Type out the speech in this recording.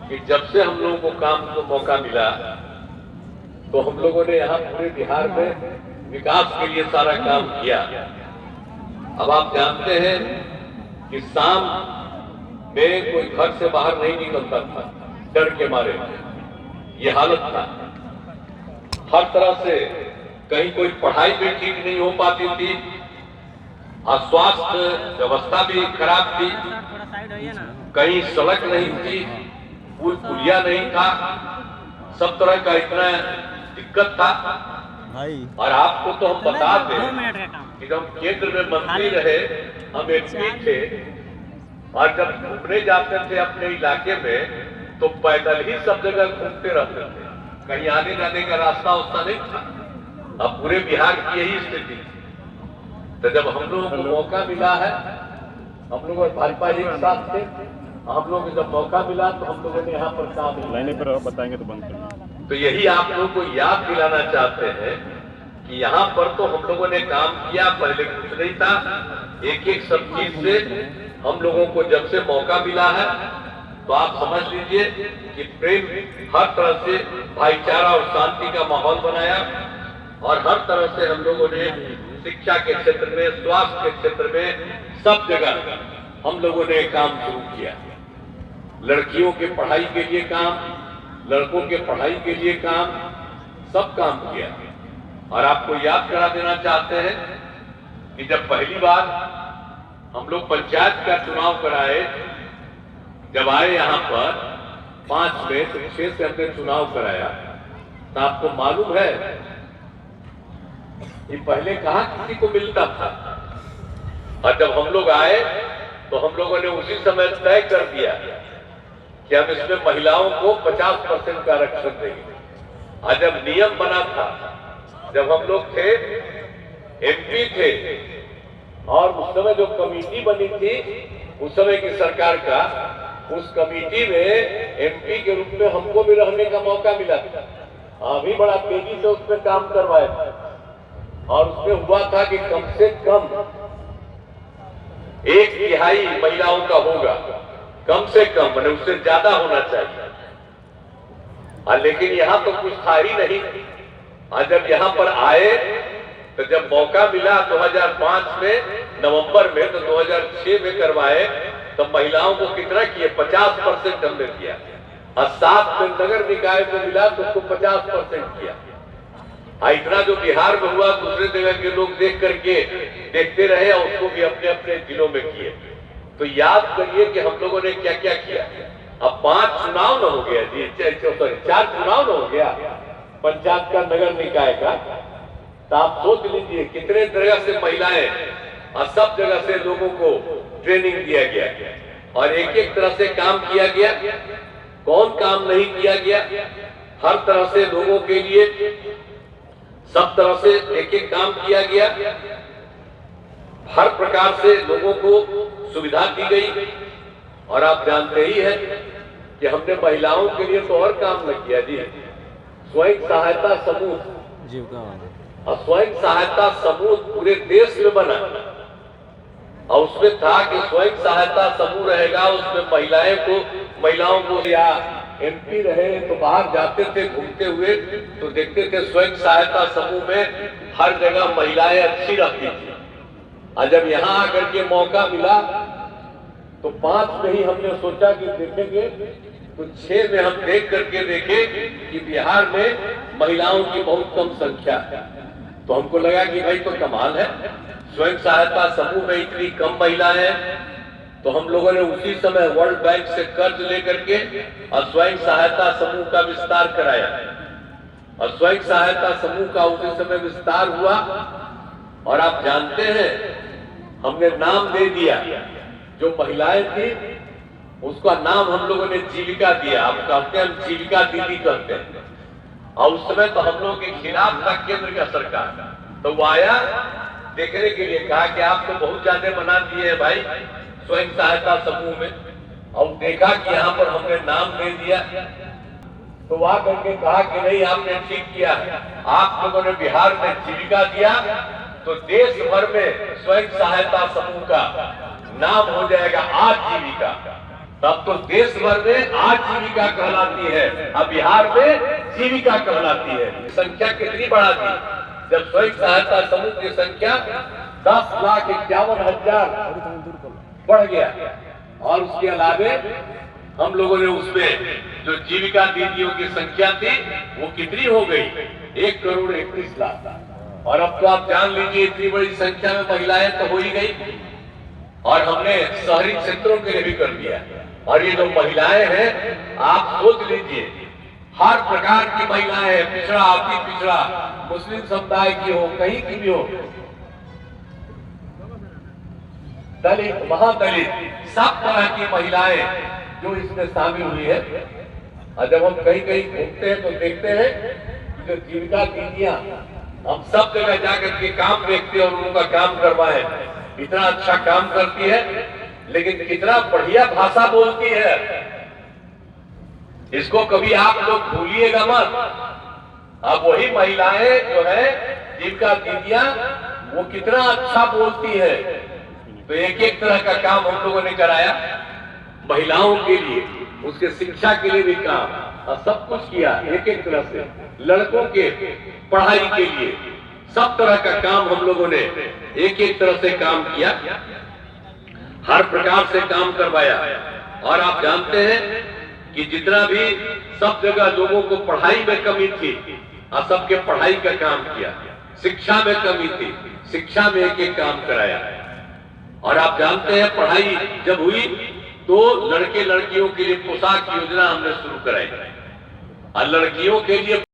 कि जब से हम लोगों को काम को मौका मिला तो हम लोगों ने यहाँ पूरे बिहार में विकास के लिए सारा काम किया। अब आप जानते हैं कि शाम में कोई घर से बाहर नहीं निकलता था डर के मारे, ये हालत था। हर तरह से कहीं कोई पढ़ाई भी ठीक नहीं हो पाती थी और स्वास्थ्य व्यवस्था भी खराब थी, कहीं सड़क नहीं थी, पुल पुलिया नहीं था, सब तरह का इतना दिक्कत था। और आपको तो हम बता दें कि जब केंद्र में मंत्री रहे, हम एमपी थे, और जब घूमने जाते थे अपने इलाके में तो पैदल ही सब जगह घूमते रहते थे, कहीं आने जाने का रास्ता उतना नहीं था। अब पूरे बिहार की यही स्थिति थी। तो जब हम लोगों को मौका मिला है, हम लोग भाजपा एक साथ थे, हम लोग जब मौका मिला तो हम लोगों ने यहाँ पर काम लाइने पर बताएंगे तो बंद कर। तो यही आप लोगों को याद दिलाना चाहते हैं कि यहाँ पर तो हम लोगों ने काम किया, पहले कुछ नहीं था। एक एक सब चीज से हम लोगों को जब से मौका मिला है तो आप समझ लीजिए कि प्रेम हर तरह से भाईचारा और शांति का माहौल बनाया, और हर तरह से हम लोगों ने शिक्षा के क्षेत्र में, स्वास्थ्य के क्षेत्र में, सब जगह हम लोगों ने काम शुरू किया। लड़कियों के पढ़ाई के लिए काम, लड़कों के पढ़ाई के लिए काम, सब काम किया। और आपको याद करा देना चाहते हैं कि जब पहली बार हम लोग पंचायत का चुनाव कराए, जब आए यहाँ पर 5 में तो 6 से हमने चुनाव कराया, तो आपको मालूम है कि पहले कहाँ किसी को मिलता था, और जब हम लोग आए तो हम लोगों ने उसी समय तय कर दिया कि हम इसमें महिलाओं को 50% का आरक्षण देंगे। और जब नियम बना था, जब हम लोग थे, एमपी थे, और उस समय जो कमेटी बनी थी उस समय की सरकार का, उस कमेटी में एमपी के रूप में हमको भी रहने का मौका मिला था। अभी बड़ा तेजी से उसमें काम करवाए थे, और उसमें हुआ था कि कम से कम 1/3 महिलाओं का होगा, कम से कम, मैंने उससे ज्यादा होना चाहिए। लेकिन यहाँ तो कुछ था ही नहीं। और जब यहाँ पर आए तो जब मौका मिला 2005 में नवंबर में, तो 2006 में करवाए, तो महिलाओं को कितना किए, 50% हमने किया। और 7 में नगर निकाय को मिला तो उसको 50% किया। इतना जो बिहार में हुआ, दूसरे जगह के लोग देख करके देखते रहे और उसको भी अपने अपने जिलों में किए। तो याद करिए कि हम लोगों ने क्या क्या किया। अब 5 चुनाव न हो गया जी, 4 चुनाव न हो गया पंचायत का, नगर निकाय का। तो आप सोच लीजिए कितने जगह से महिलाएं और सब जगह से लोगों को ट्रेनिंग दिया गया, और एक एक तरह से काम किया गया। कौन काम नहीं किया गया, हर तरह से लोगों के लिए सब तरह से एक एक काम किया गया। हर प्रकार से लोगों को सुविधा दी गई। और आप जानते ही हैं कि हमने महिलाओं के लिए तो और काम न किया जी, स्वयं सहायता समूह, और स्वयं सहायता समूह पूरे देश में बना, और उसमें था कि स्वयं सहायता समूह रहेगा, उसमें महिलाओं को या एमपी रहे तो बाहर जाते थे घूमते हुए तो देखते थे स्वयं सहायता समूह में हर जगह महिलाएं अच्छी रहती थी। और जब यहाँ आकर के मौका मिला तो 5 में ही हमने सोचा कि देखेंगे, तो 6 में हम देख करके देखे कि बिहार में महिलाओं की बहुत कम संख्या है। तो हमको लगा कि भाई तो कमाल है, स्वयं सहायता समूह में इतनी कम महिलाएं हैं। तो हम लोगों ने उसी समय वर्ल्ड बैंक से कर्ज लेकर के और स्वयं सहायता समूह का विस्तार कराया, और स्वयं सहायता समूह का उसी समय विस्तार हुआ। और आप जानते हैं हमने नाम दे दिया, जो महिलाएं थी उसका नाम हम लोगों ने जीविका दिया। आप कहते हैं जीविका दीदी कहते हैं। और उस समय तो हम लोगों के खिलाफ था केंद्र का सरकार, तो वो आया देखने के लिए, कहा कि आप तो बहुत ज्यादा बना दिए हैं भाई स्वयं सहायता समूह में। और देखा कि यहाँ पर हमने नाम दे दिया, तो वहां करके कहा कि नहीं आपने ठीक किया, आप लोगों ने बिहार में जीविका दिया तो देश भर में स्वयं सहायता समूह का नाम हो जाएगा आजीविका। तब तो देश भर में आजीविका कहलाती है, अब बिहार में जीविका कहलाती है। संख्या कितनी बढ़ा थी जब स्वयं सहायता समूह की संख्या 10,51,000 बढ़ गया। और उसके अलावे हम लोगों ने उसमें जो जीविका दीदियों की संख्या थी वो कितनी हो गई, 1,31,00,000। और अब तो आप जान लीजिए इतनी बड़ी संख्या में महिलाएं तो हो ही गई। और हमने शहरी क्षेत्रों के लिए भी कर दिया। और ये जो महिलाएं हैं, आप सोच लीजिए, हर प्रकार की महिलाएं हैं, पिछड़ा अति पिछड़ा, मुस्लिम समुदाय की हो, कहीं की भी हो, दलित महादलित, सब तरह की महिलाएं जो इसमें शामिल हुई है। और जब हम कहीं कहीं घूमते हैं तो देखते हैं कि जो जीविका दीदियां हम सब जगह जाकर के काम देखते हैं और उनका काम करवाएं, इतना अच्छा काम करती है, लेकिन कितना बढ़िया भाषा बोलती है, इसको कभी आप लोग भूलिएगा मत। अब वही महिलाएं जो है जीविका दीदियां, वो कितना अच्छा बोलती है। तो एक एक तरह का काम हम लोगों ने कराया महिलाओं के लिए, उसके शिक्षा के लिए भी काम, और सब कुछ किया एक एक तरह से। लड़कों के पढ़ाई के लिए सब तरह का काम हम लोगों ने एक एक तरह से काम किया, हर प्रकार से काम करवाया। और आप जानते हैं कि जितना भी सब जगह लोगों को पढ़ाई में कमी थी, और सबके पढ़ाई का काम किया। शिक्षा में कमी थी, शिक्षा में एक एक काम कराया। और आप जानते हैं पढ़ाई जब हुई तो लड़के लड़कियों के लिए पोशाक योजना हमने शुरू कराई, और लड़कियों के लिए